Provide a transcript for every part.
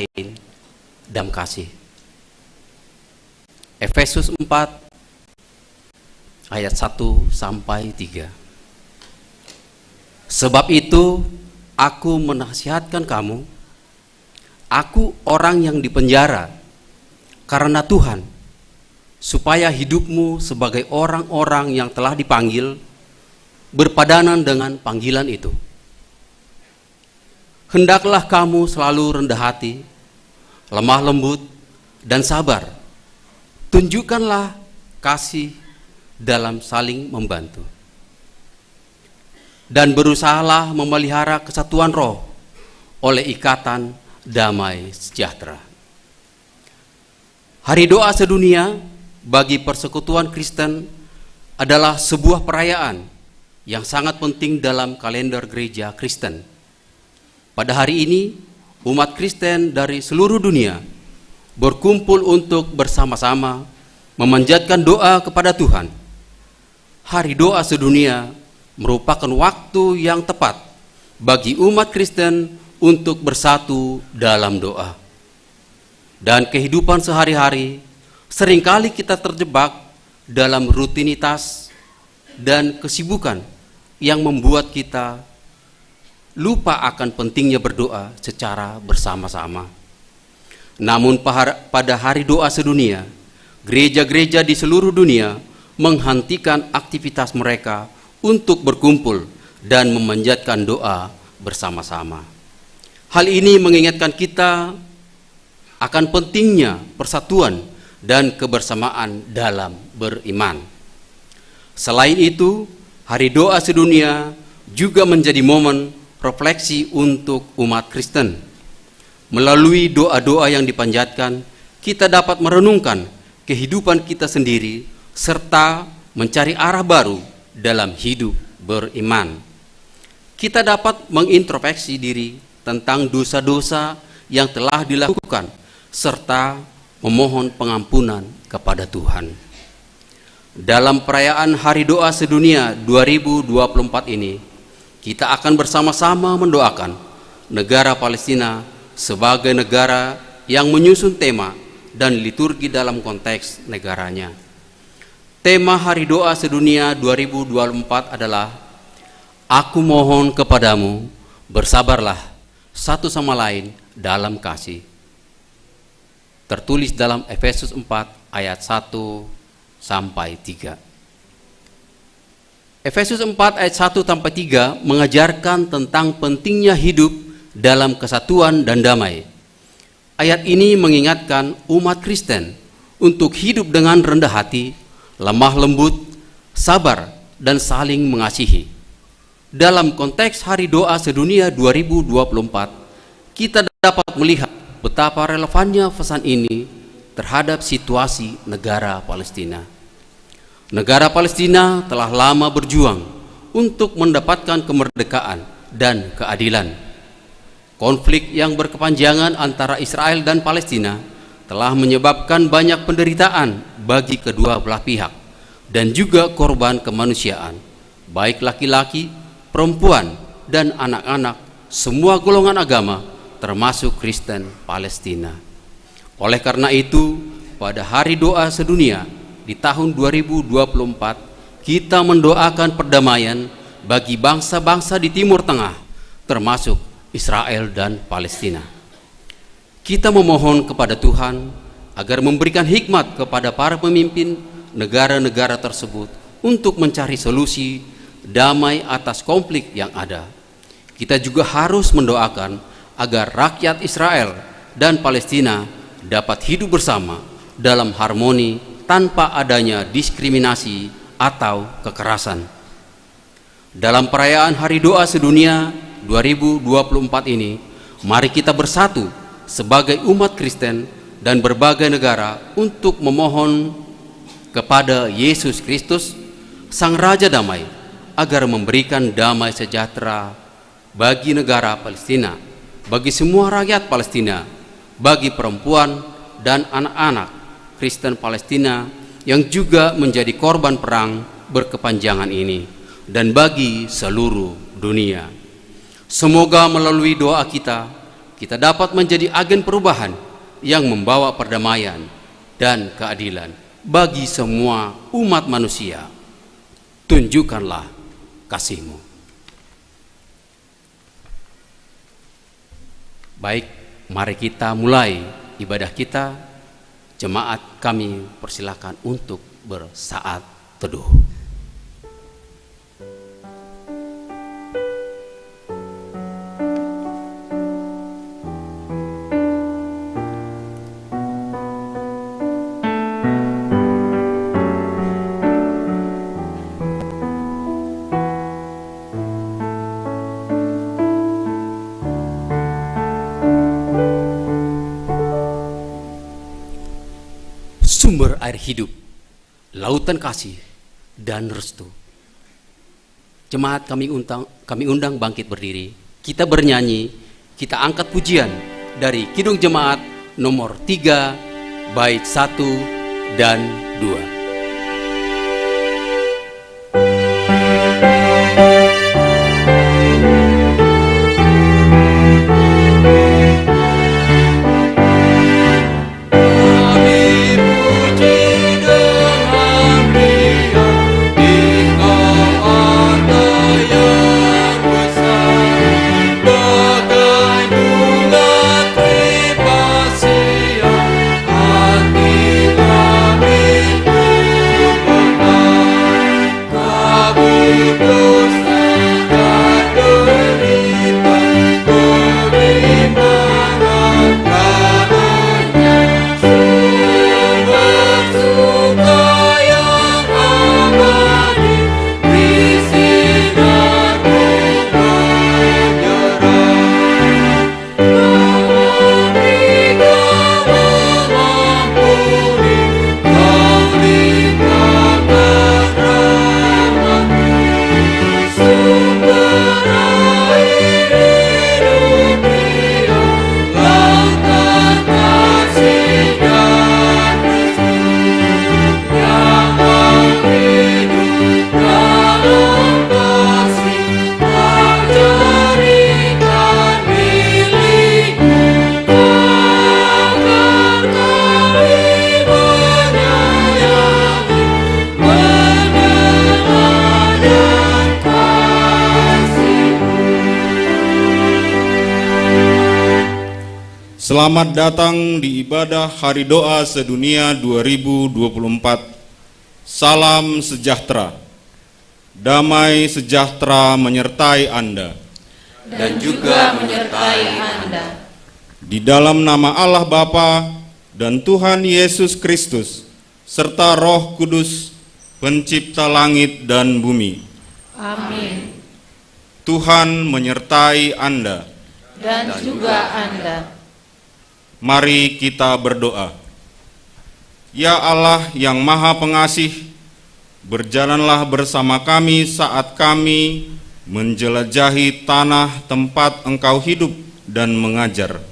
lain dalam kasih. Efesus 4 ayat 1-3. Sebab itu aku menasihatkan kamu, aku orang yang dipenjara karena Tuhan, supaya hidupmu sebagai orang-orang yang telah dipanggil berpadanan dengan panggilan itu. Hendaklah kamu selalu rendah hati, lemah lembut, dan sabar. Tunjukkanlah kasih dalam saling membantu. Dan berusahalah memelihara kesatuan roh oleh ikatan damai sejahtera. Hari doa sedunia bagi persekutuan Kristen adalah sebuah perayaan yang sangat penting dalam kalender gereja Kristen. Pada hari ini, umat Kristen dari seluruh dunia berkumpul untuk bersama-sama memanjatkan doa kepada Tuhan. Hari doa sedunia merupakan waktu yang tepat bagi umat Kristen untuk bersatu dalam doa. Dan kehidupan sehari-hari seringkali kita terjebak dalam rutinitas dan kesibukan yang membuat kita lupa akan pentingnya berdoa secara bersama-sama. Namun pada hari doa sedunia, gereja-gereja di seluruh dunia menghentikan aktivitas mereka untuk berkumpul dan memanjatkan doa bersama-sama. Hal ini mengingatkan kita akan pentingnya persatuan dan kebersamaan dalam beriman. Selain itu, hari doa sedunia juga menjadi momen refleksi untuk umat Kristen. Melalui doa-doa yang dipanjatkan, kita dapat merenungkan kehidupan kita sendiri serta mencari arah baru dalam hidup beriman. Kita dapat mengintrospeksi diri tentang dosa-dosa yang telah dilakukan serta memohon pengampunan kepada Tuhan. Dalam perayaan Hari Doa Sedunia 2024 ini, kita akan bersama-sama mendoakan negara Palestina sebagai negara yang menyusun tema dan liturgi dalam konteks negaranya. Tema Hari Doa Sedunia 2024 adalah Aku mohon kepadamu, bersabarlah satu sama lain dalam kasih. Tertulis dalam Efesus 4 ayat 1-3. Efesus 4 ayat 1-3 mengajarkan tentang pentingnya hidup dalam kesatuan dan damai. Ayat ini mengingatkan umat Kristen untuk hidup dengan rendah hati, lemah lembut, sabar, dan saling mengasihi. Dalam konteks Hari Doa Sedunia 2024, kita dapat melihat betapa relevannya pesan ini terhadap situasi negara Palestina. Negara Palestina telah lama berjuang untuk mendapatkan kemerdekaan dan keadilan. Konflik yang berkepanjangan antara Israel dan Palestina telah menyebabkan banyak penderitaan bagi kedua belah pihak dan juga korban kemanusiaan, baik laki-laki, perempuan, dan anak-anak, semua golongan agama, termasuk Kristen Palestina. Oleh karena itu, pada Hari Doa Sedunia di tahun 2024, kita mendoakan perdamaian bagi bangsa-bangsa di Timur Tengah, termasuk Israel dan Palestina. Kita memohon kepada Tuhan agar memberikan hikmat kepada para pemimpin negara-negara tersebut untuk mencari solusi damai atas konflik yang ada. Kita juga harus mendoakan agar rakyat Israel dan Palestina dapat hidup bersama dalam harmoni tanpa adanya diskriminasi atau kekerasan. Dalam perayaan Hari Doa Sedunia 2024 ini, mari kita bersatu sebagai umat Kristen dan berbagai negara untuk memohon kepada Yesus Kristus, Sang Raja Damai, agar memberikan damai sejahtera bagi negara Palestina, bagi semua rakyat Palestina, bagi perempuan dan anak-anak Kristen Palestina yang juga menjadi korban perang berkepanjangan ini, dan bagi seluruh dunia. Semoga melalui doa kita kita dapat menjadi agen perubahan yang membawa perdamaian dan keadilan bagi semua umat manusia. Tunjukkanlah kasih-Mu. Baik, mari kita mulai ibadah kita. Jemaat kami persilakan untuk bersaat teduh. Sumber air hidup, lautan kasih dan restu. Jemaat kami undang bangkit berdiri. Kita bernyanyi, kita angkat pujian dari Kidung Jemaat nomor 3 bait 1 dan 2. Selamat datang di ibadah Hari Doa Sedunia 2024. Salam sejahtera. Damai sejahtera menyertai Anda. Dan juga menyertai Anda. Di dalam nama Allah Bapa dan Tuhan Yesus Kristus, serta Roh Kudus, pencipta langit dan bumi. Amin. Tuhan menyertai Anda. Dan juga Anda. Mari kita berdoa. Ya Allah yang Maha Pengasih, berjalanlah bersama kami saat kami menjelajahi tanah tempat Engkau hidup dan mengajar.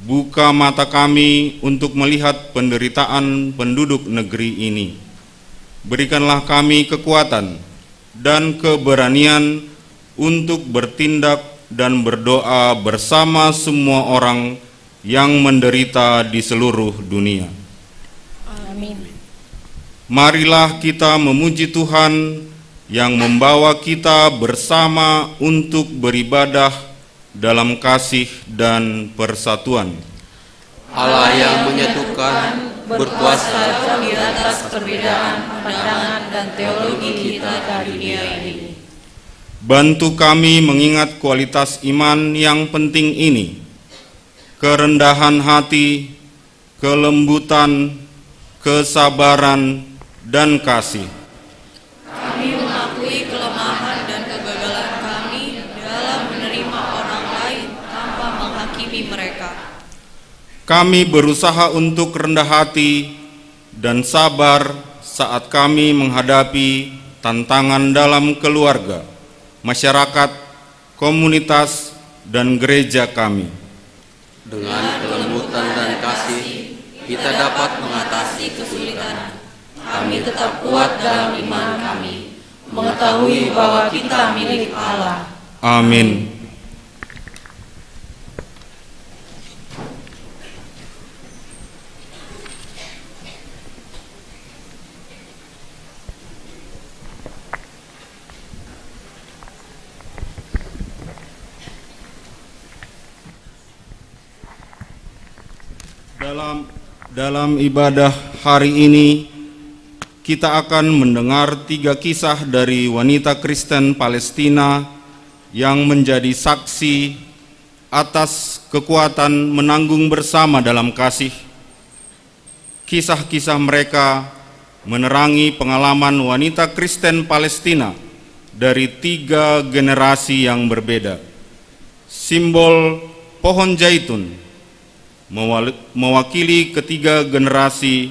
Buka mata kami untuk melihat penderitaan penduduk negeri ini. Berikanlah kami kekuatan dan keberanian untuk bertindak dan berdoa bersama semua orang yang menderita di seluruh dunia. Amin. Marilah kita memuji Tuhan yang membawa kita bersama untuk beribadah dalam kasih dan persatuan. Allah yang menyatukan, berkuasa di atas perbedaan pandangan dan teologi kita di dunia ini. Bantu kami mengingat kualitas iman yang penting ini. Kerendahan hati, kelembutan, kesabaran, dan kasih. Kami mengakui kelemahan dan kegagalan kami dalam menerima orang lain tanpa menghakimi mereka. Kami berusaha untuk rendah hati dan sabar saat kami menghadapi tantangan dalam keluarga, masyarakat, komunitas, dan gereja kami. Dengan kelembutan dan kasih, kita dapat mengatasi kesulitan. Kami tetap kuat dalam iman kami, mengetahui bahwa kita milik Allah. Amin. Dalam ibadah hari ini kita akan mendengar 3 kisah dari wanita Kristen Palestina yang menjadi saksi atas kekuatan menanggung bersama dalam kasih. Kisah-kisah mereka menerangi pengalaman wanita Kristen Palestina dari 3 generasi yang berbeda. Simbol pohon zaitun mewakili ketiga generasi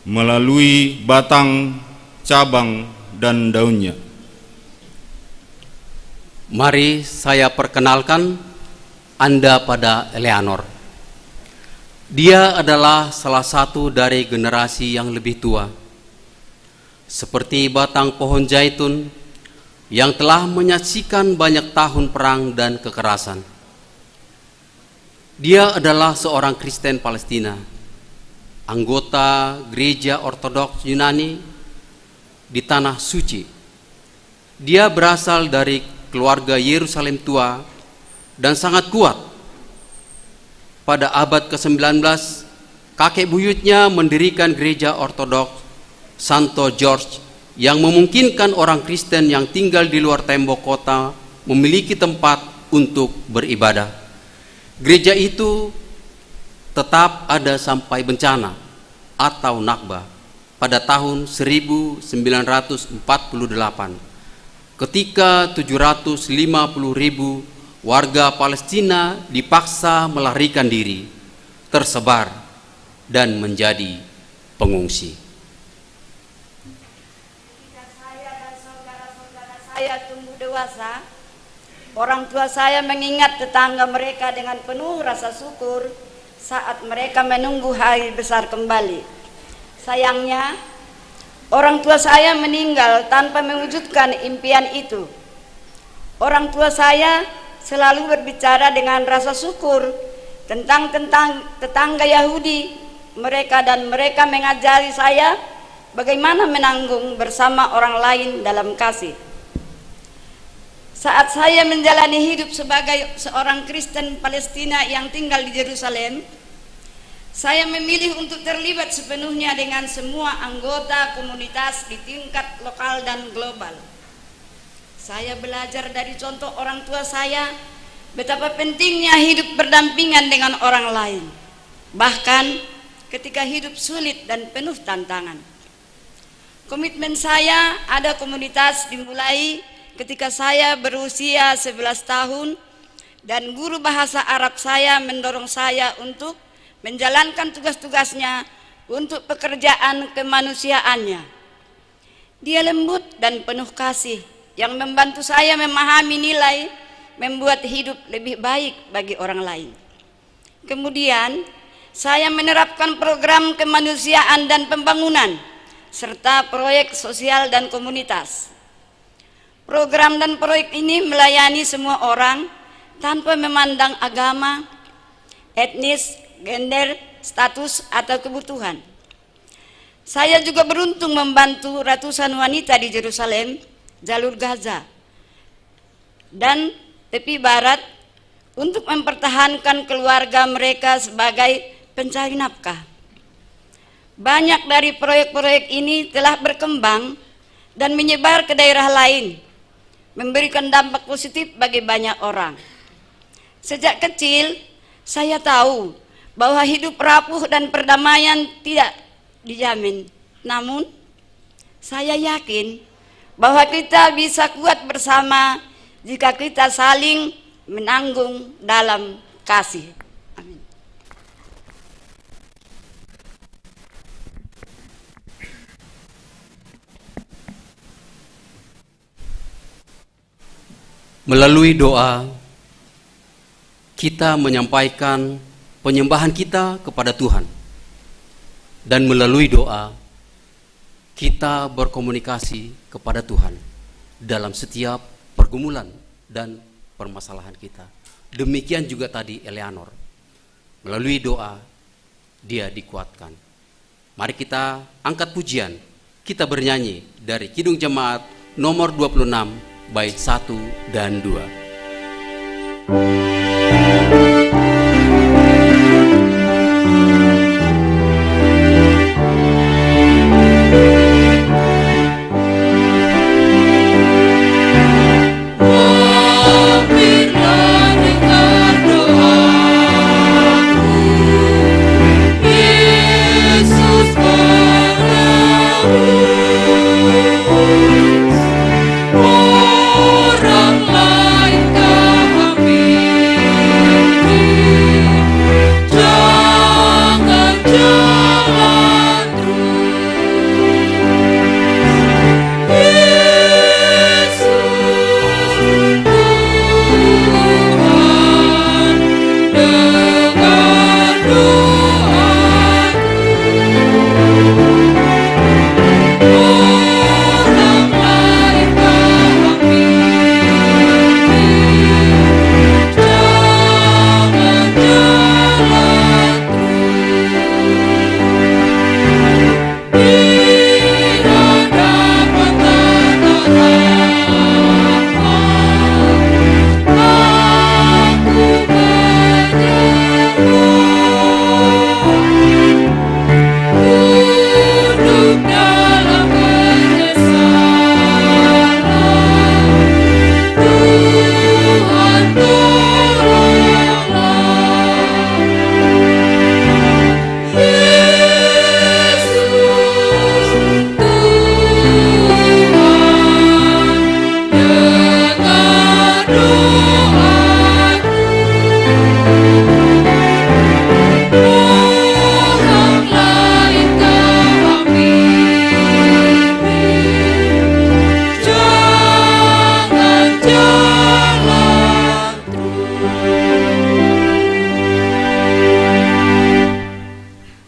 melalui batang, cabang, dan daunnya. Mari saya perkenalkan Anda pada Eleanor. Dia adalah salah satu dari generasi yang lebih tua. Seperti batang pohon zaitun yang telah menyaksikan banyak tahun perang dan kekerasan. Dia adalah seorang Kristen Palestina, anggota gereja Ortodoks Yunani di Tanah Suci. Dia berasal dari keluarga Yerusalem tua dan sangat kuat. Pada abad ke-19, kakek buyutnya mendirikan gereja Ortodoks Santo George yang memungkinkan orang Kristen yang tinggal di luar tembok kota memiliki tempat untuk beribadah. Gereja itu tetap ada sampai bencana atau Nakba pada tahun 1948 ketika 750.000 warga Palestina dipaksa melarikan diri, tersebar dan menjadi pengungsi. Ketika saya dan saudara-saudara saya tumbuh dewasa, orang tua saya mengingat tetangga mereka dengan penuh rasa syukur saat mereka menunggu hari besar kembali. Sayangnya, orang tua saya meninggal tanpa mewujudkan impian itu. Orang tua saya selalu berbicara dengan rasa syukur tentang tetangga Yahudi mereka, dan mereka mengajari saya bagaimana menanggung bersama orang lain dalam kasih. Saat saya menjalani hidup sebagai seorang Kristen Palestina yang tinggal di Yerusalem, saya memilih untuk terlibat sepenuhnya dengan semua anggota komunitas di tingkat lokal dan global. Saya belajar dari contoh orang tua saya betapa pentingnya hidup berdampingan dengan orang lain, bahkan ketika hidup sulit dan penuh tantangan. Komitmen saya ada komunitas dimulai ketika saya berusia 11 tahun dan guru bahasa Arab saya mendorong saya untuk menjalankan tugas-tugasnya untuk pekerjaan kemanusiaannya. Dia lembut dan penuh kasih yang membantu saya memahami nilai membuat hidup lebih baik bagi orang lain. Kemudian saya menerapkan program kemanusiaan dan pembangunan serta proyek sosial dan komunitas. Program dan proyek ini melayani semua orang tanpa memandang agama, etnis, gender, status, atau kebutuhan. Saya juga beruntung membantu ratusan wanita di Yerusalem, jalur Gaza, dan tepi barat untuk mempertahankan keluarga mereka sebagai pencari nafkah. Banyak dari proyek-proyek ini telah berkembang dan menyebar ke daerah lain, memberikan dampak positif bagi banyak orang. Sejak kecil, saya tahu bahwa hidup rapuh dan perdamaian tidak dijamin. Namun, saya yakin bahwa kita bisa kuat bersama jika kita saling menanggung dalam kasih. Amin. Melalui doa, kita menyampaikan penyembahan kita kepada Tuhan. Dan melalui doa, kita berkomunikasi kepada Tuhan dalam setiap pergumulan dan permasalahan kita. Demikian juga tadi Eleanor. Melalui doa, dia dikuatkan. Mari kita angkat pujian. Kita bernyanyi dari Kidung Jemaat nomor 26, bait 1 dan 2.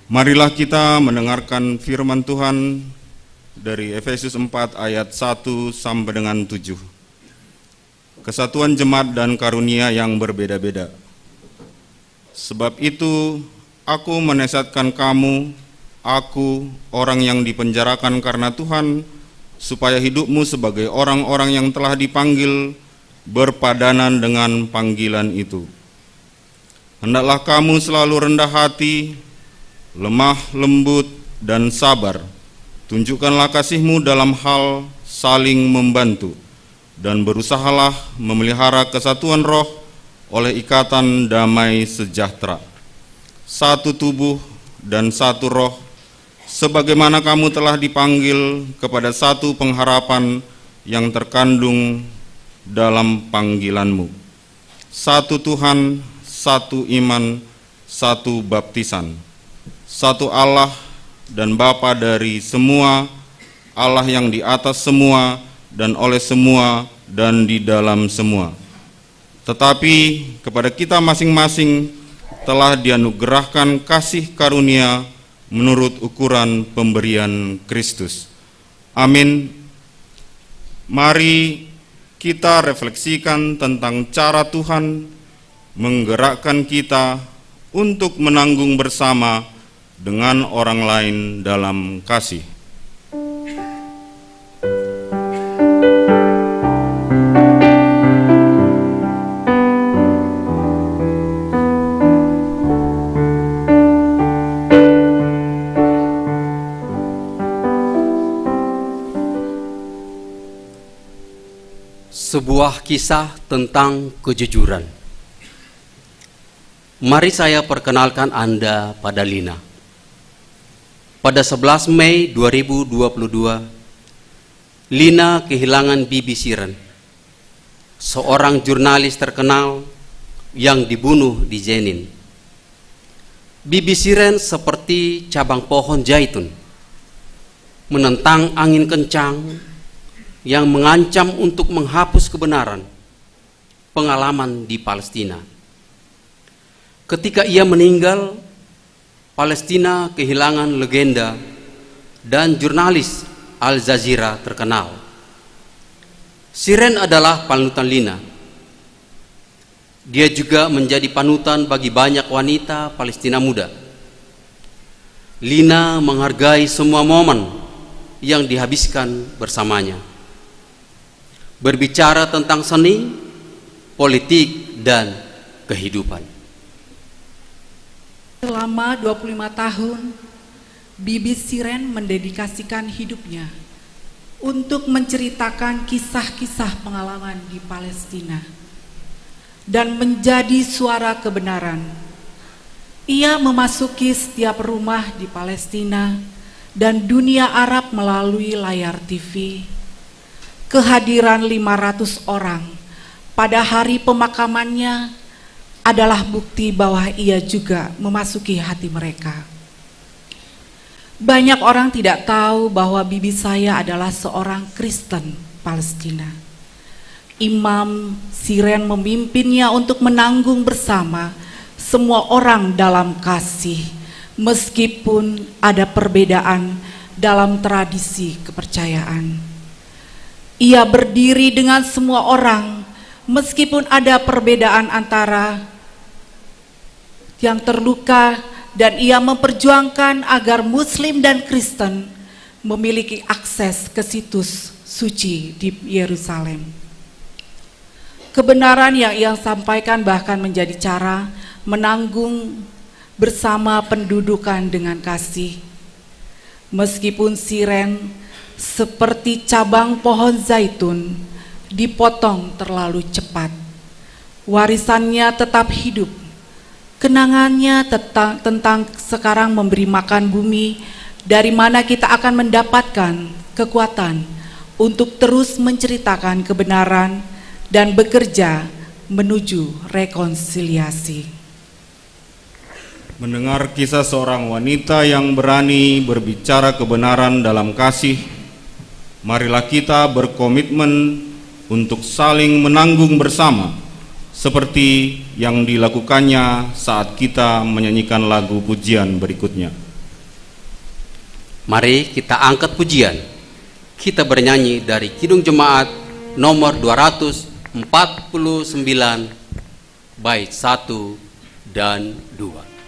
Marilah kita mendengarkan firman Tuhan dari Efesus 4 ayat 1 sampai dengan 7. Kesatuan jemaat dan karunia yang berbeda-beda. Sebab itu aku menasihatkan kamu, aku orang yang dipenjarakan karena Tuhan, supaya hidupmu sebagai orang-orang yang telah dipanggil berpadanan dengan panggilan itu. Hendaklah kamu selalu rendah hati, lemah lembut, dan sabar. Tunjukkanlah kasihmu dalam hal saling membantu, dan berusahalah memelihara kesatuan roh oleh ikatan damai sejahtera. Satu tubuh dan satu roh, sebagaimana kamu telah dipanggil kepada satu pengharapan yang terkandung dalam panggilanmu. Satu Tuhan, satu iman, satu baptisan, satu Allah dan Bapa dari semua, Allah yang di atas semua dan oleh semua dan di dalam semua. Tetapi kepada kita masing-masing telah dianugerahkan kasih karunia menurut ukuran pemberian Kristus. Amin. Mari kita refleksikan tentang cara Tuhan menggerakkan kita untuk menanggung bersama dengan orang lain dalam kasih. Sebuah kisah tentang kejujuran. Mari saya perkenalkan Anda pada Lina. Pada 11 Mei 2022, Lina kehilangan Bibi Siren, seorang jurnalis terkenal yang dibunuh di Jenin. Bibi Siren seperti cabang pohon zaitun, menentang angin kencang yang mengancam untuk menghapus kebenaran pengalaman di Palestina. Ketika ia meninggal, Palestina kehilangan legenda dan jurnalis Al Jazeera terkenal. Siren adalah panutan Lina. Dia juga menjadi panutan bagi banyak wanita Palestina muda. Lina menghargai semua momen yang dihabiskan bersamanya, berbicara tentang seni, politik, dan kehidupan. Selama 25 tahun, Bibi Siren mendedikasikan hidupnya untuk menceritakan kisah-kisah pengalaman di Palestina dan menjadi suara kebenaran. Ia memasuki setiap rumah di Palestina dan dunia Arab melalui layar TV. Kehadiran 500 orang pada hari pemakamannya adalah bukti bahwa ia juga memasuki hati mereka. Banyak orang tidak tahu bahwa bibi saya adalah seorang Kristen Palestina. Imam Siren memimpinnya untuk menanggung bersama semua orang dalam kasih, meskipun ada perbedaan dalam tradisi kepercayaan. Ia berdiri dengan semua orang, meskipun ada perbedaan antara yang terluka, dan ia memperjuangkan agar Muslim dan Kristen memiliki akses ke situs suci di Yerusalem. Kebenaran yang ia sampaikan bahkan menjadi cara menanggung bersama pendudukan dengan kasih. Meskipun Siren seperti cabang pohon zaitun dipotong terlalu cepat, warisannya tetap hidup. Kenangannya tentang sekarang memberi makan bumi, dari mana kita akan mendapatkan kekuatan untuk terus menceritakan kebenaran dan bekerja menuju rekonsiliasi. Mendengar kisah seorang wanita yang berani berbicara kebenaran dalam kasih, marilah kita berkomitmen untuk saling menanggung bersama, seperti yang dilakukannya saat kita menyanyikan lagu pujian berikutnya. Mari kita angkat pujian. Kita bernyanyi dari Kidung Jemaat nomor 249 bait 1 dan 2.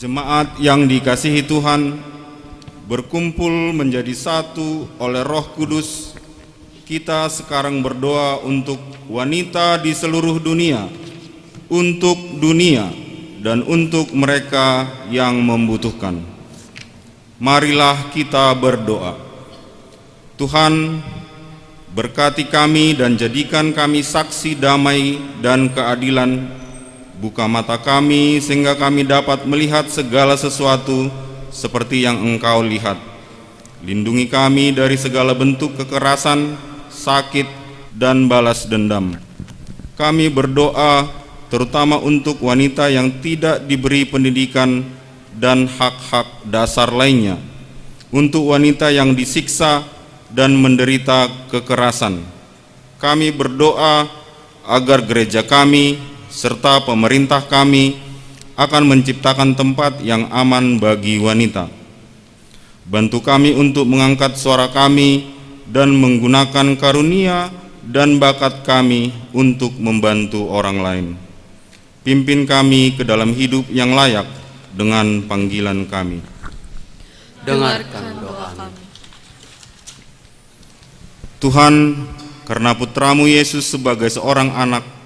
Jemaat yang dikasihi Tuhan, berkumpul menjadi satu oleh Roh Kudus, kita sekarang berdoa untuk wanita di seluruh dunia, untuk dunia, dan untuk mereka yang membutuhkan. Marilah kita berdoa. Tuhan, berkati kami dan jadikan kami saksi damai dan keadilan. Buka mata kami sehingga kami dapat melihat segala sesuatu seperti yang Engkau lihat. Lindungi kami dari segala bentuk kekerasan, sakit, dan balas dendam. Kami berdoa terutama untuk wanita yang tidak diberi pendidikan dan hak-hak dasar lainnya, untuk wanita yang disiksa dan menderita kekerasan. Kami berdoa agar gereja kami serta pemerintah kami akan menciptakan tempat yang aman bagi wanita. Bantu kami untuk mengangkat suara kami dan menggunakan karunia dan bakat kami untuk membantu orang lain. Pimpin kami ke dalam hidup yang layak dengan panggilan kami. Dengarkan doa kami. Tuhan, karena putramu Yesus sebagai seorang anak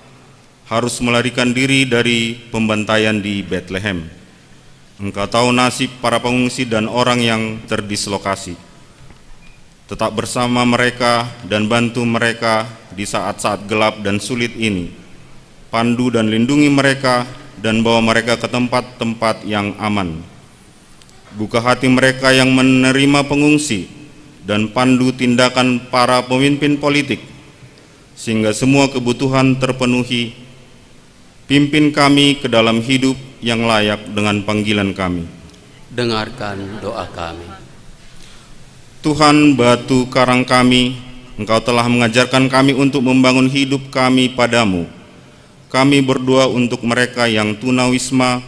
harus melarikan diri dari pembantaian di Bethlehem. Engkau tahu nasib para pengungsi dan orang yang terdislokasi. Tetap bersama mereka dan bantu mereka di saat-saat gelap dan sulit ini. Pandu dan lindungi mereka dan bawa mereka ke tempat-tempat yang aman. Buka hati mereka yang menerima pengungsi dan pandu tindakan para pemimpin politik sehingga semua kebutuhan terpenuhi. Pimpin kami ke dalam hidup yang layak dengan panggilan kami. Dengarkan doa kami. Tuhan, batu karang kami, Engkau telah mengajarkan kami untuk membangun hidup kami padamu. Kami berdoa untuk mereka yang tunawisma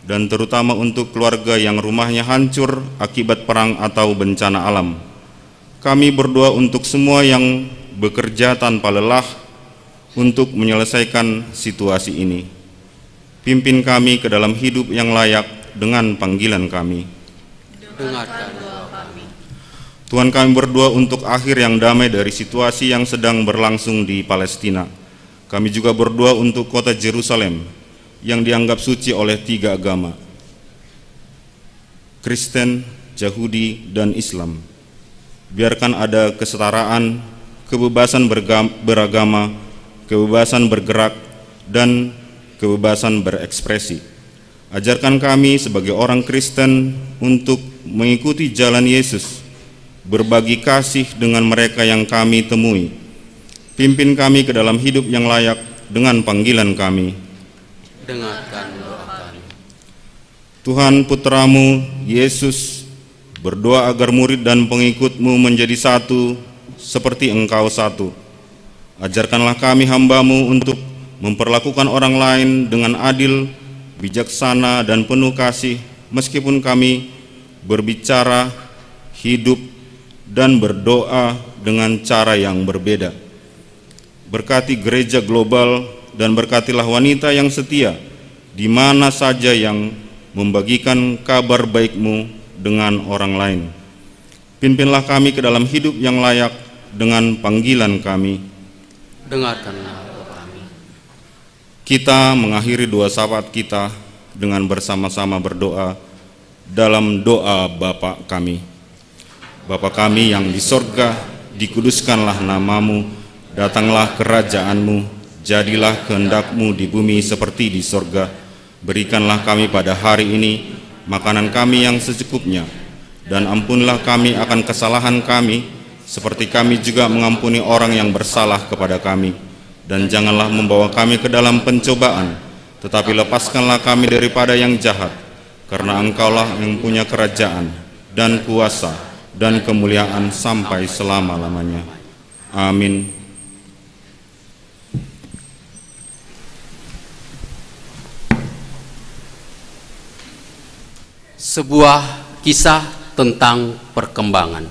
dan terutama untuk keluarga yang rumahnya hancur akibat perang atau bencana alam. Kami berdoa untuk semua yang bekerja tanpa lelah untuk menyelesaikan situasi ini. Pimpin kami ke dalam hidup yang layak dengan panggilan kami. Dengarkan doa kami. Tuhan, kami berdoa untuk akhir yang damai dari situasi yang sedang berlangsung di Palestina. Kami juga berdoa untuk kota Yerusalem yang dianggap suci oleh 3 agama, Kristen, Yahudi, dan Islam. Biarkan ada kesetaraan, kebebasan beragama, kebebasan bergerak, dan kebebasan berekspresi, Ajarkan kami sebagai orang Kristen untuk mengikuti jalan Yesus, berbagi kasih dengan mereka yang kami temui. Pimpin kami ke dalam hidup yang layak dengan panggilan kami. Dengarkan doa kami. Tuhan, Putra-Mu, Yesus, berdoa agar murid dan pengikut-Mu menjadi satu seperti Engkau satu. Ajarkanlah kami hamba-Mu untuk memperlakukan orang lain dengan adil, bijaksana, dan penuh kasih, meskipun kami berbicara, hidup, dan berdoa dengan cara yang berbeda. Berkati gereja global dan berkatilah wanita yang setia di mana saja yang membagikan kabar baik-Mu dengan orang lain. Pimpinlah kami ke dalam hidup yang layak dengan panggilan kami. Dengarkanlah doa kami. Kita mengakhiri doa syafaat kita dengan bersama-sama berdoa dalam doa Bapa kami. Bapa kami yang di sorga, dikuduskanlah nama-Mu, datanglah kerajaan-Mu, jadilah kehendak-Mu di bumi seperti di sorga. Berikanlah kami pada hari ini makanan kami yang secukupnya, dan ampunlah kami akan kesalahan kami, seperti kami juga mengampuni orang yang bersalah kepada kami. Dan janganlah membawa kami ke dalam pencobaan, tetapi lepaskanlah kami daripada yang jahat, karena Engkaulah yang punya kerajaan, dan kuasa, dan kemuliaan sampai selama-lamanya. Amin. Sebuah kisah tentang perkembangan.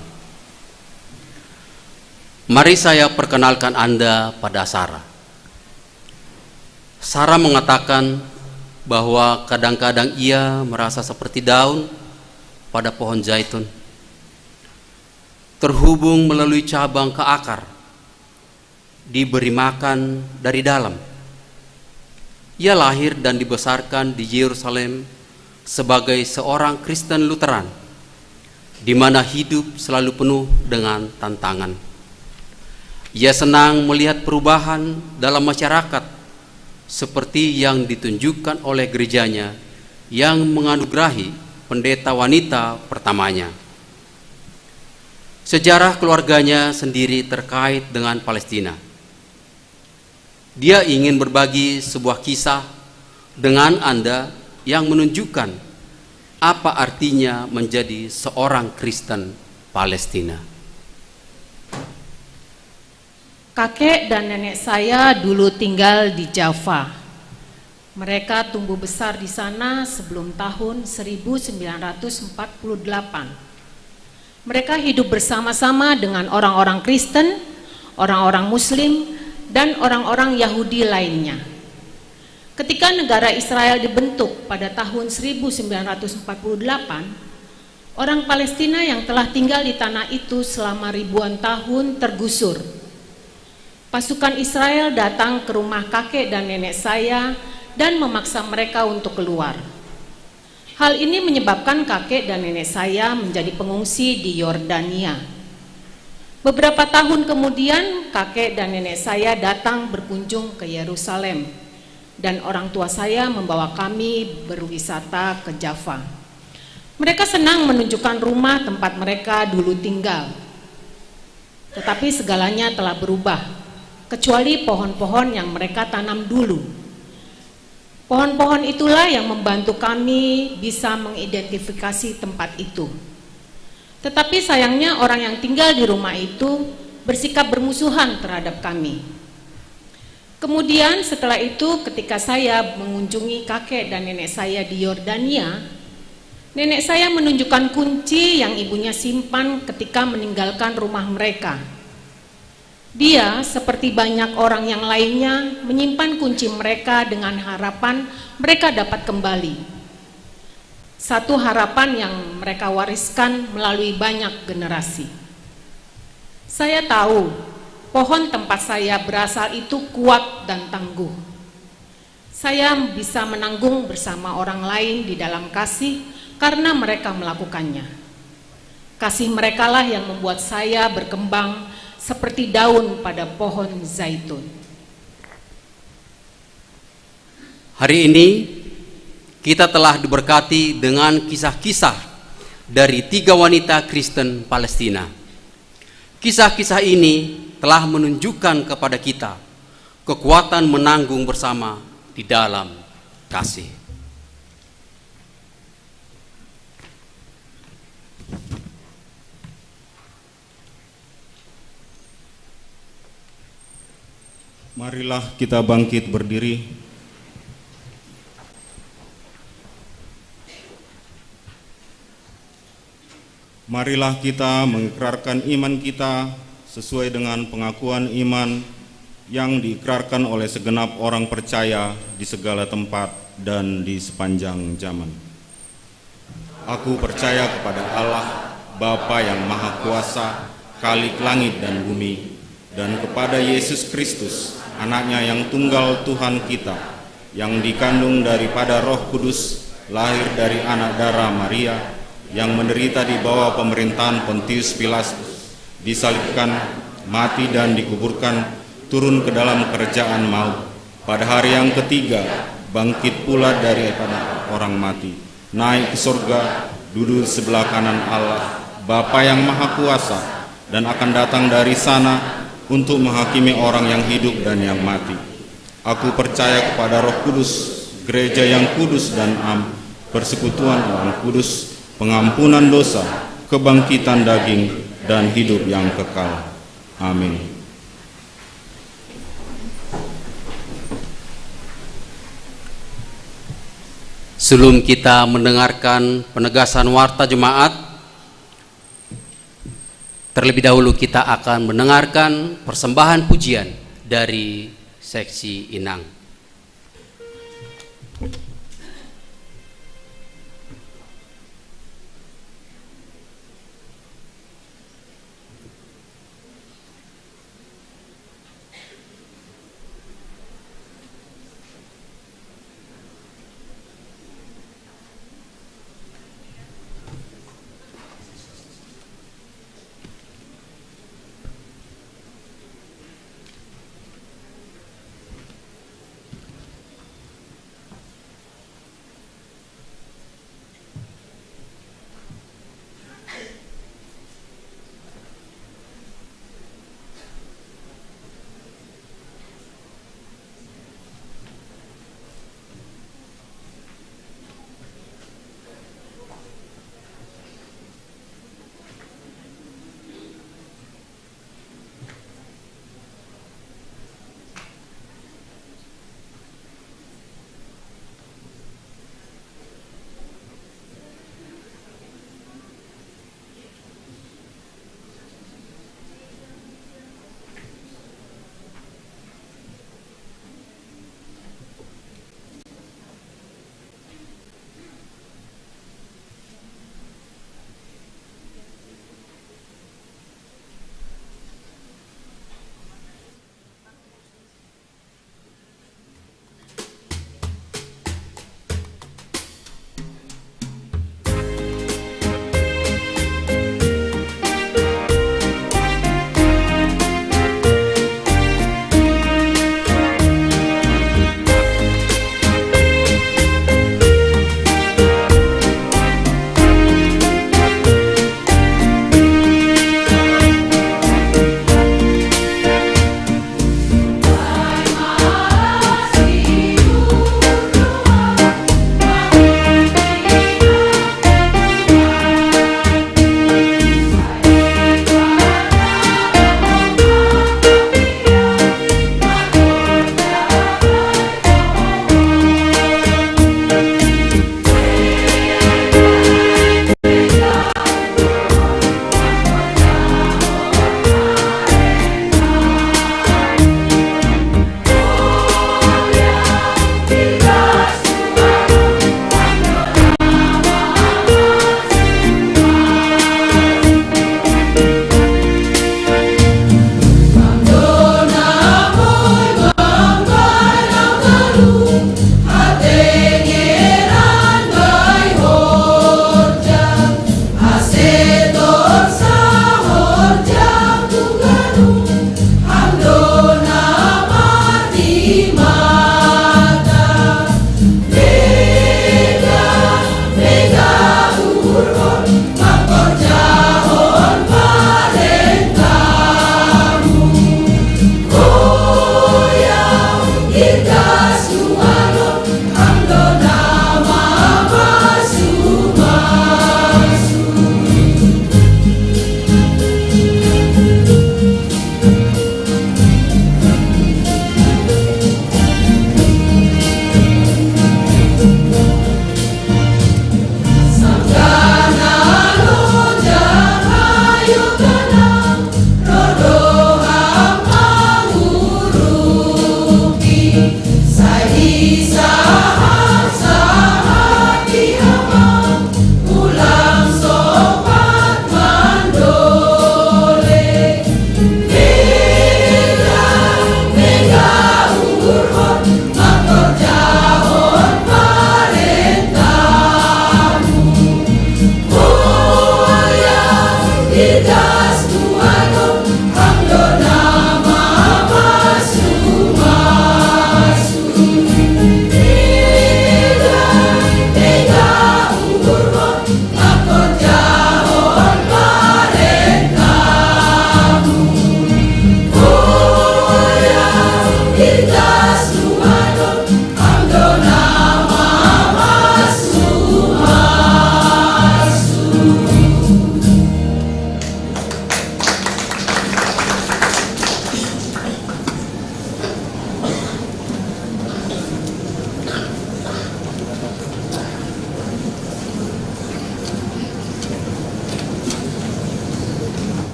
Mari saya perkenalkan Anda pada Sarah. Sarah mengatakan bahwa kadang-kadang ia merasa seperti daun pada pohon zaitun, terhubung melalui cabang ke akar, diberi makan dari dalam. Ia lahir dan dibesarkan di Yerusalem sebagai seorang Kristen Lutheran, di mana hidup selalu penuh dengan tantangan. Ia senang melihat perubahan dalam masyarakat seperti yang ditunjukkan oleh gerejanya yang menganugerahi pendeta wanita pertamanya. Sejarah keluarganya sendiri terkait dengan Palestina. Dia ingin berbagi sebuah kisah dengan Anda yang menunjukkan apa artinya menjadi seorang Kristen Palestina. Kakek dan nenek saya dulu tinggal di Java. Mereka tumbuh besar di sana sebelum tahun 1948. Mereka hidup bersama-sama dengan orang-orang Kristen, orang-orang Muslim, dan orang-orang Yahudi lainnya. Ketika negara Israel dibentuk pada tahun 1948, orang Palestina yang telah tinggal di tanah itu selama ribuan tahun tergusur. Pasukan Israel datang ke rumah kakek dan nenek saya dan memaksa mereka untuk keluar. Hal ini menyebabkan kakek dan nenek saya menjadi pengungsi di Yordania. Beberapa tahun kemudian, kakek dan nenek saya datang berkunjung ke Yerusalem, dan orang tua saya membawa kami berwisata ke Java. Mereka senang menunjukkan rumah tempat mereka dulu tinggal. Tetapi segalanya telah berubah, kecuali pohon-pohon yang mereka tanam dulu. Pohon-pohon itulah yang membantu kami bisa mengidentifikasi tempat itu. Tetapi sayangnya orang yang tinggal di rumah itu bersikap bermusuhan terhadap kami. Kemudian setelah itu, ketika saya mengunjungi kakek dan nenek saya di Yordania, nenek saya menunjukkan kunci yang ibunya simpan ketika meninggalkan rumah mereka. Dia, seperti banyak orang yang lainnya, menyimpan kunci mereka dengan harapan mereka dapat kembali. Satu harapan yang mereka wariskan melalui banyak generasi. Saya tahu pohon tempat saya berasal itu kuat dan tangguh. Saya bisa menanggung bersama orang lain di dalam kasih karena mereka melakukannya. Kasih merekalah yang membuat saya berkembang seperti daun pada pohon zaitun. Hari ini kita telah diberkati dengan kisah-kisah dari 3 wanita Kristen Palestina. Kisah-kisah ini telah menunjukkan kepada kita kekuatan menanggung bersama di dalam kasih. Marilah kita bangkit berdiri. Marilah kita mengikrarkan iman kita sesuai dengan pengakuan iman yang diikrarkan oleh segenap orang percaya di segala tempat dan di sepanjang zaman. Aku percaya kepada Allah, Bapa yang Maha Kuasa, Khalik langit dan bumi, dan kepada Yesus Kristus, Anaknya yang tunggal Tuhan kita, yang dikandung daripada Roh Kudus, lahir dari anak darah Maria, yang menderita di bawah pemerintahan Pontius Pilatus, disalibkan, mati dan dikuburkan, turun ke dalam kerajaan maut. Pada hari yang ketiga, bangkit pula dari orang mati, naik ke surga, duduk sebelah kanan Allah, Bapa yang Maha Kuasa, dan akan datang dari sana untuk menghakimi orang yang hidup dan yang mati. Aku percaya kepada Roh Kudus, gereja yang kudus dan persekutuan orang kudus, pengampunan dosa, kebangkitan daging, dan hidup yang kekal. Amin. Sebelum kita mendengarkan penegasan warta jemaat, terlebih dahulu kita akan mendengarkan persembahan pujian dari seksi Inang.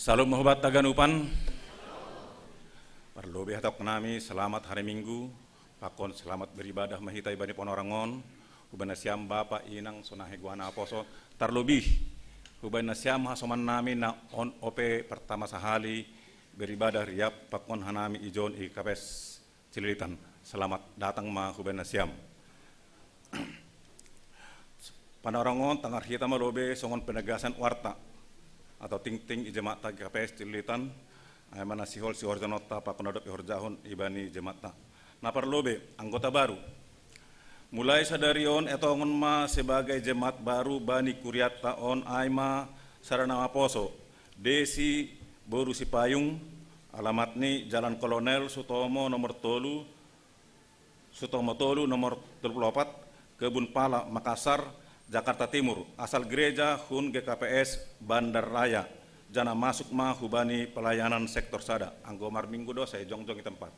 Salam mahubat taganupan. Perlu bihatak nami selamat hari Minggu. Pakon selamat beribadah mahita ibani ponorangon. Huban siam Bapak Inang sonahe guana aposo. Terlebih huban siam hasoman nami na on ope pertama sahali beribadah riap pakon hanami ijon ikapes Cililitan. Selamat datang ma huban siam. Panarangon tangar kita malobe songon penegasan warta atau ting-ting ijemat ta KPS Cililitan ay mana sihol si horjanota pa konodop horjahon ibani jemata na perlobe anggota baru mulai sadarion etongon ma sebagai jemaat baru bani kuriat taon aima sarana aposo desi boru sipayung alamat ni Jalan Kolonel Sutomo nomor 3 nomor 34 Kebun Pala Makassar Jakarta Timur, asal gereja Hun GKPS Bandar Raya, jana masuk ma hubani pelayanan sektor sada, anggomar minggu do saya jongjong di tempat.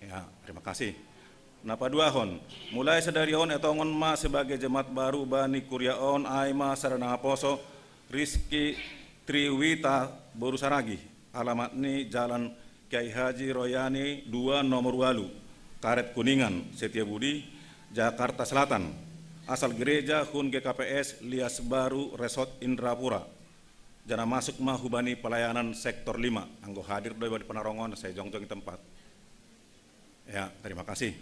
Ya, terima kasih. Napa dua hon, mulai sadari on etongon ma sebagai jemaat baru bani kuryaon aima sarana aposo Rizki Triwita Boru Saragi, alamat ni Jalan Kiai Haji Royani 2 nomor 8, Karet Kuningan, Setiabudi, Jakarta Selatan, asal gereja Hun GKPS Lias Baru Resort Indrapura, jana masuk ma hubani pelayanan sektor 5, anggo hadir doi bani penarongon saya jongjong tempat. Ya, terima kasih.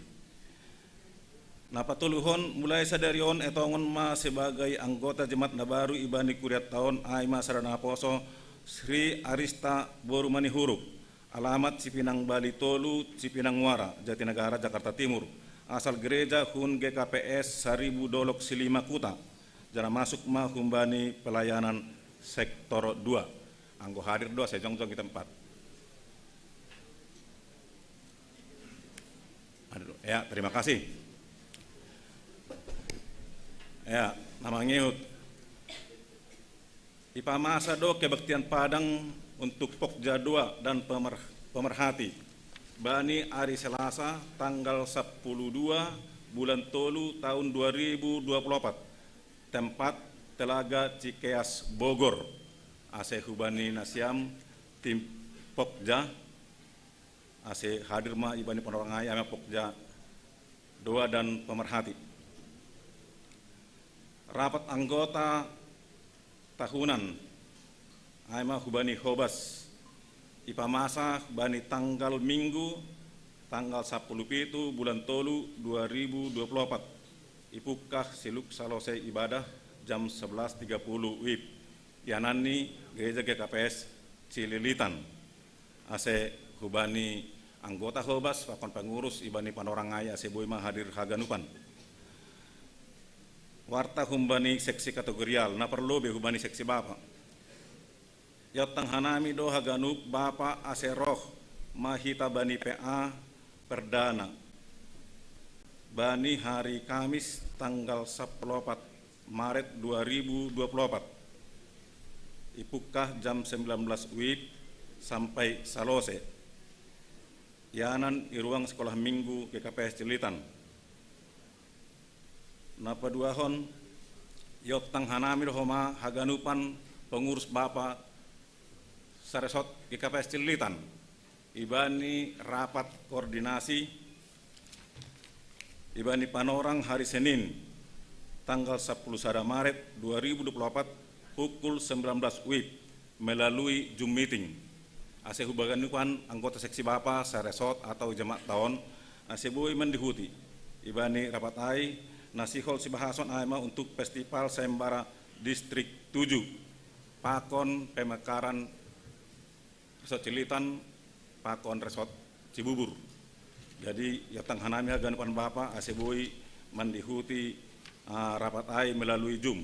Napa tuluhon mulai sadarion etongon ma sebagai anggota jemaat na baru ibani kuriat tahun aima sarana poso Sri Arista Boru Manihuruk, alamat Cipinang Bali Tolu, Cipinang Muara, Jatinegara, Jakarta Timur, asal gereja Hun GKPS Saribu Dolok Silima Kuta, jana masuk ma humbani pelayanan sektor 2, anggo hadir 2 saya jongjong di tempat. Ya, terima kasih. Ya, nama ngiut Ipamasa do kebaktian Padang untuk Pokja 2 dan pemerhati Bani hari Selasa tanggal 12 bulan Tolu tahun 2024, tempat Telaga Cikeas Bogor, ase hubani nasiam tim Pokja, ase hadir ma ibani penorang ayam Pokja 2 dan pemerhati. Rapat anggota tahunan ayam hubani Hobas Ipamasa bani tanggal Minggu tanggal 10 bulan Tolu 2024, ipukah siluk salose ibadah jam 11.30 WIB yanani gereja GKPS Cililitan, ase hubani anggota Hobas pakon pengurus ibani panorangaya ase boima hadir haganupan warta humbani seksi kategorial na perlu be hubani seksi bapak yatang hanami do haganuk Bapak Aseroh mahita bani PA perdana bani hari Kamis tanggal 14 Maret 2024, ipukah jam 19 WIB sampai salose yanan iruang sekolah minggu GKPS Cililitan. Napa dua hon yotang hanami do homa haganupan pengurus Bapak Saresot GKPS Cililitan ibani rapat koordinasi ibani panorang hari Senin tanggal 10 Maret 2024 pukul 19 WIB melalui Zoom meeting ase hubaganukan anggota seksi Bapak Saresot atau jemaat tahun ase bui mendihuti ibani rapat ai nasihol sibahason aima untuk festival sayembara distrik 7 pakon pemekaran Resort Cililitan pakon Resort Cibubur. Jadi yatang hanami haganupan Bapak aseboi mandihuti rapat ai melalui Zoom.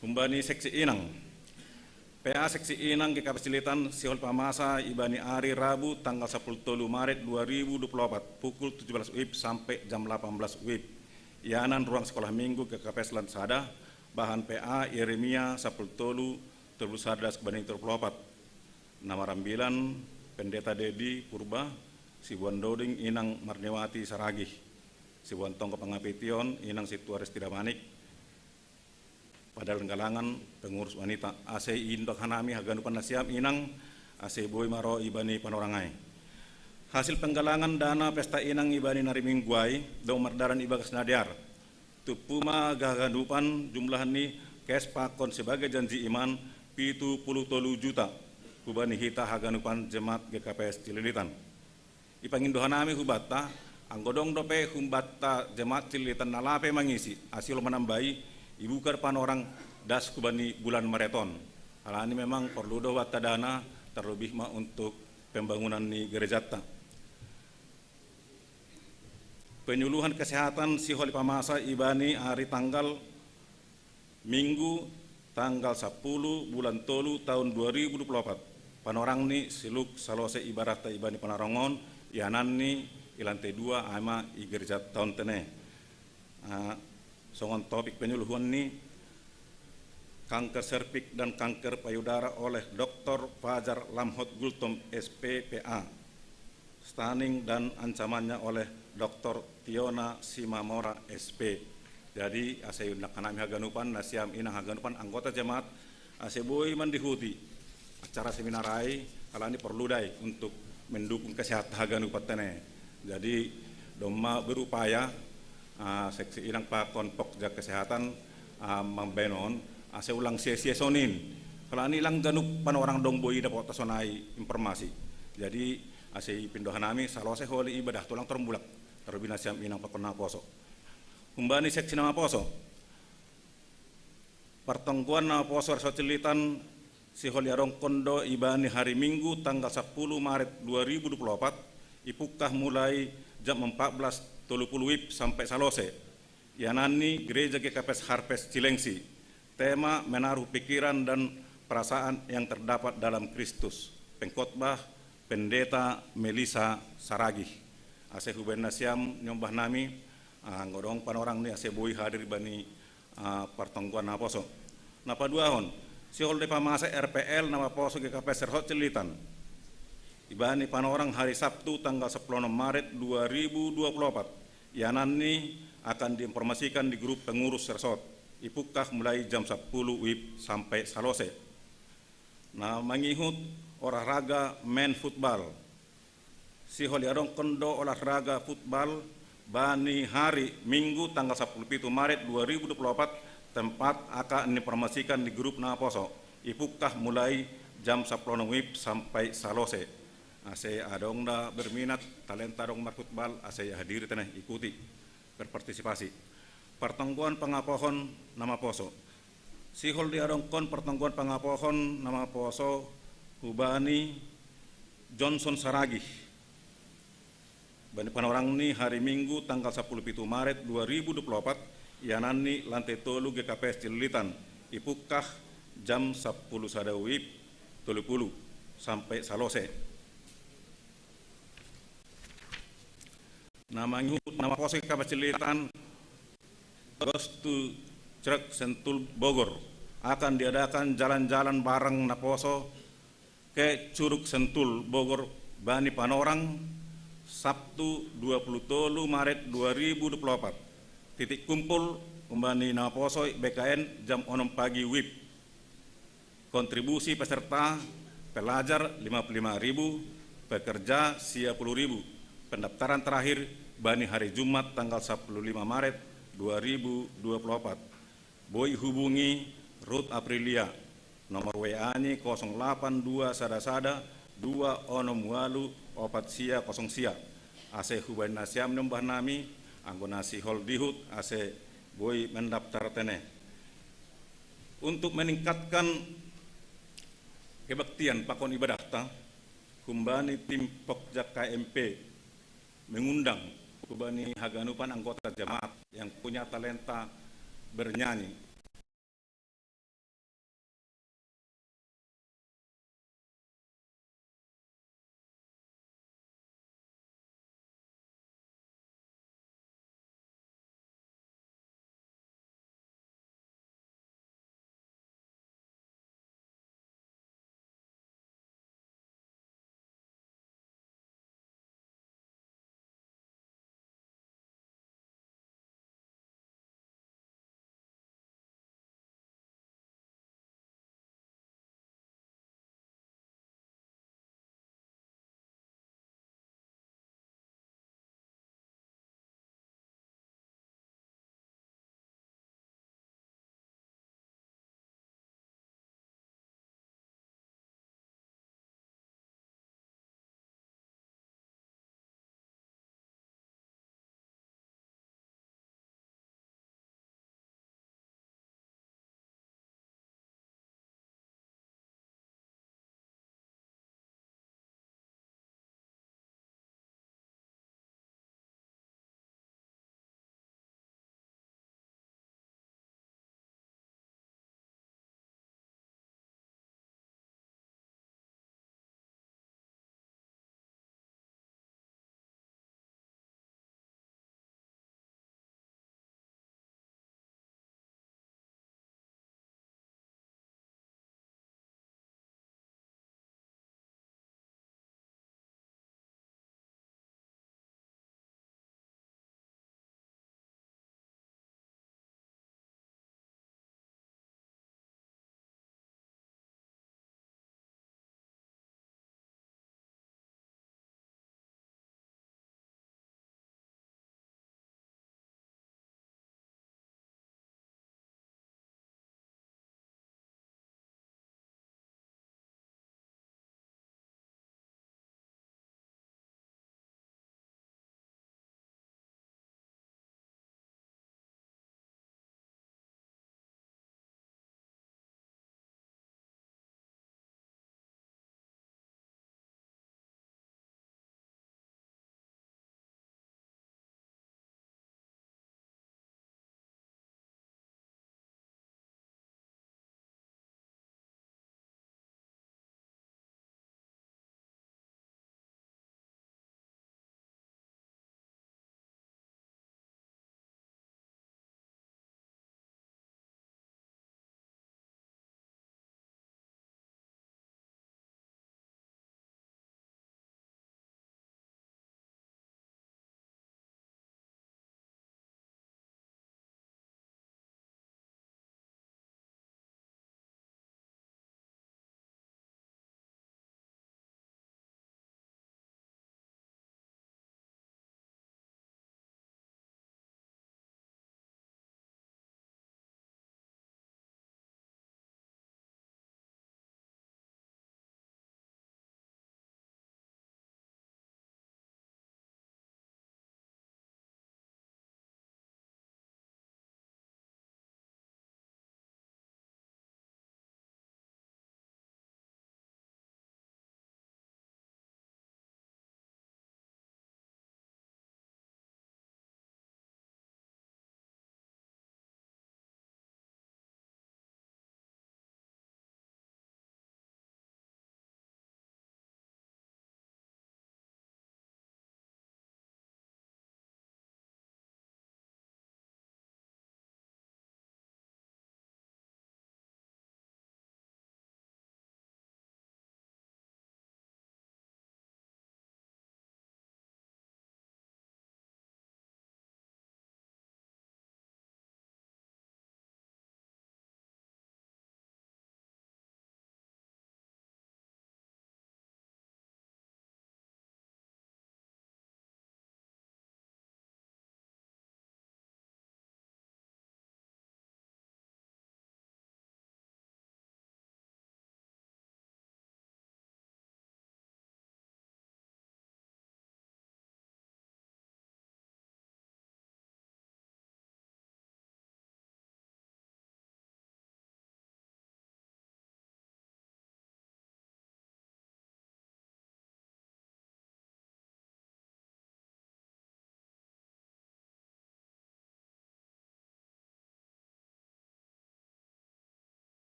Humbani seksi Inang PA seksi Inang GKPS Cililitan sihol pamasa ibani hari Rabu tanggal 10 Maret 2024 pukul 17 WIB sampai jam 18 WIB yanan ruang sekolah minggu GKPS Lansada bahan PA Yeremia 10 Terbusadas kebaning terpelopat nama rambilan Pendeta Dedi Purba Sibuan Doding Inang Marnewati Saragih Sibuan Tongko Pangapition Inang Situaris Tidamanik pada galangan pengurus wanita ase indok hanami haganupan nasiam inang ase boy maro ibani panorangai. Hasil penggalangan dana pesta inang ibani nari mingguai do mardaran ibagas nadiar tupuma gaganupan jumlah ni kes pakon sebagai janji iman 70 juta hubani hita haganupan jemaat GKPS Cililitan. Ipangindohan nami hubata anggodong dope humbata jemaat Cililitan nalape mangisi asil menambahi ibukar panorang das hubani bulan maraton. Hal ini memang perlu do wata dana terlebih mah untuk pembangunan ni gerejata. Penyuluhan kesehatan si holi pamasa ibani hari tanggal Minggu tanggal 10 bulan tolu tahun 2024. Panorang ni siluk salose ibarat ibani panarongon ianan ni ilantai 2 ama igerjat tahun tene. Songon topik penyuluhan ni kanker serviks dan kanker payudara oleh Dr. Fajar Lamhot Gultom SPPA. Stunting dan ancamannya oleh Dr. Tiona Simamora SP. Jadi ase undak kanami haganupan nasiam inang haganupan anggota jemaat ase boy mandihuti acara seminarai kala ini perlu dai untuk mendukung kesehatan haganupan tene. Jadi doma berupaya seksi inang pakon pokja kesehatan membenon ase ulang sia-sia sonin. Kala ini lang ganup pan orang dong boy dapat tasonai informasi. Jadi ase pindohan nami salose holi ibadah tulang terumbulak terbina siam inang pakon naposo. Humbani seksi nama poso pertengkuan nama poso Reso Cililitan si holiarong kondo ibani hari Minggu tanggal 10 Maret 2024 ipukah mulai jam 14.30 WIB sampai salose yanani gereja GKPS Harpes Cilengsi. Tema menaruh pikiran dan perasaan yang terdapat dalam Kristus. Pengkhotbah Pendeta Melisa Saragih. Ase huben nasiam nyombah nami ngodong panorang ni ase boy hadir bani pertengkuan naposo. Napa dua hon si holde pamasa RPL nama poso GKPS Reso Cililitan. Ibani panorang hari Sabtu tanggal 10 Maret 2024. Yanan ni akan diinformasikan di grup pengurus Resort. Ipukah mulai jam 10 WIB sampai salose. Nah mangihut olahraga men football. Si holiarong kondo olahraga football bani hari Minggu tanggal 17 Maret 2024 tempat akan diinformasikan di grup Naposo. Ipukah mulai jam 10 WIB sampai salose. Ase adong da berminat talenta dong football ase hadir teneh ikuti berpartisipasi. Pertengkuan pengapohon nama poso. Si hol di adong kon pertengkuan pengapohon nama poso hubani Johnson Saragih. Bani panorang ni hari Minggu tanggal 10 Maret 2024 ianan ni lantai tolu GKPS Cililitan ipukah jam 10 sada WIB 30 sampai salose. Nama poso GKPS Cililitan Ghost to Truk Sentul Bogor akan diadakan jalan-jalan bareng Naposo ke Curug Sentul Bogor bani panorang Sabtu 23 Maret 2024. Titik kumpul kembali Naposo BKN jam 6 pagi WIB. Kontribusi peserta pelajar 55.000, pekerja 10.000. Pendaftaran terakhir bani hari Jumat tanggal 15 Maret 2024. Boy hubungi Ruth Aprilia. Nomor WA-nya 082 sada 2 onom walu opat sia kosong sia. Ase huban nasiam nembah nami anggo nasi hol dihut ase boy mendaftar tene. Untuk meningkatkan kebaktian pakon ibadah ta humbani tim Pokja KMP mengundang hubani haganupan anggota jemaat yang punya talenta bernyanyi